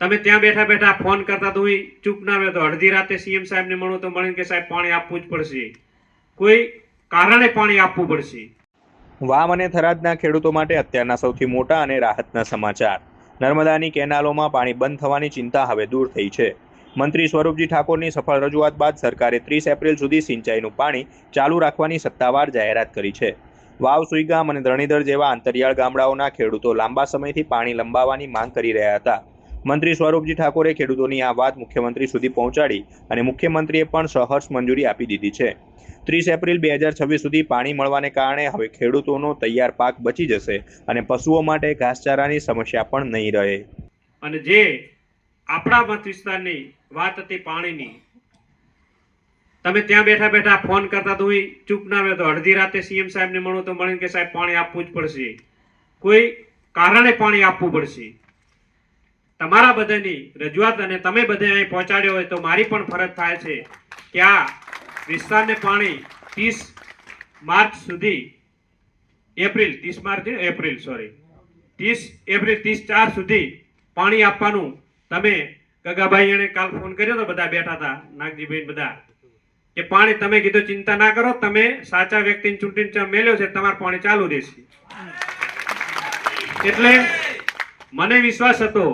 તમે ત્યાં બેઠા બેઠા ફોન કરતા તો હું ચૂપ ના રહ્યો, તો અડધી રાતે સીએમ સાહેબને મળો તો મળીને કે સાહેબ પાણી આપવું જ પડશે, કોઈ કારણે પાણી આપવું પડશે. વામ અને થરાદના ખેડૂતો માટે અત્યારના સૌથી મોટા અને રાહતના સમાચાર. નર્મદાની કેનાલોમાં પાણી બંધ થવાની ચિંતા હવે દૂર થઈ છે. મંત્રી સ્વરૂપજી ઠાકોરની સફળ રજૂઆત બાદ સરકારે 30 એપ્રિલ સુધી સિંચાઈનું પાણી ચાલુ રાખવાની સત્તાવાર જાહેરાત કરી છે. વાવ, સુઈગામ અને ધરણીધર જેવા અંતરિયાળ ગામડાઓના ખેડૂતો લાંબા સમયથી પાણી લંબાવવાની માંગ કરી રહ્યા હતા. મંત્રી સ્વરૂપજી ઠાકોરે ખેડૂતોની આ વાત મુખ્યમંત્રી સુધી પહોંચાડી અને મુખ્યમંત્રીએ પણ સહર્ષ મંજૂરી આપી દીધી છે. 30 એપ્રિલ 2026 સુધી પાણી મળવાને કારણે હવે ખેડૂતોનો તૈયાર પાક બચી જશે અને પશુઓ માટે ઘાસચારાની સમસ્યા પણ નહીં રહે. અને જે આપણા મત વિસ્તારની વાત હતી પાણીની, તમે ત્યાં બેઠા બેઠા ફોન કરતા તો હું ચૂપ ના રહ્યો, તો અડધી રાતે સીએમ સાહેબને મળો તો મળીને કે સાહેબ પાણી આપવું જ પડશે, કોઈ કારણે પાણી આપવું પડશે. તમારા બધાની રજૂઆત અને તમે બધે અહીં પહોંચાડ્યો હોય તો મારી પણ ફરજ થાય છે કે આ વિસ્તારને પાણી 30 માર્ચ સુધી 30 એપ્રિલ 30/4 સુધી પાણી આપવાનું. તમે ગગાભાઈ એને કાલ ફોન કર્યો તો, બધા બેઠા હતા, નાગજીભાઈ બધા, કે પાણી તમે કીધું ચિંતા ના કરો, તમે સાચા વ્યક્તિને ચૂંટીને મેલ્યો છે, તમારું પાણી ચાલુ રહેશે. એટલે મને વિશ્વાસ હતો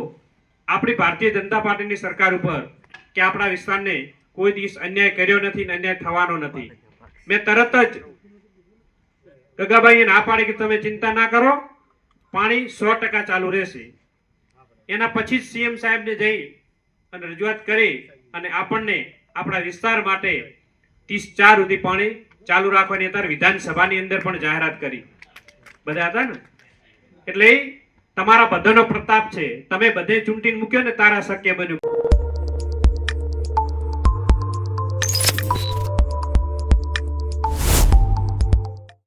આપણી ભારતીય જનતા પાર્ટીની સરકાર ઉપર કે આપણા વિસ્તારને કોઈ દિવસ અન્યાય કર્યો નથી ને અન્યાય થવાનો નથી. મેં તરત જ ગગાભાઈએ ના પાડી કે તમે ચિંતા ના કરો, પાણી 100% ચાલુ રહેશે. એના પછી જ સીએમ સાહેબને જઈ અને રજૂઆત કરી અને આપણને આપણા વિસ્તાર માટે 30/4 સુધી પાણી ચાલુ રાખવાની અત્યારે વિધાનસભાની અંદર પણ જાહેરાત કરી. બધા હતા ને, એટલે તમારા બધાનો પ્રતાપ છે, તમે બધે ચૂંટીને મૂક્યો ને તારા શક્ય બન્યું.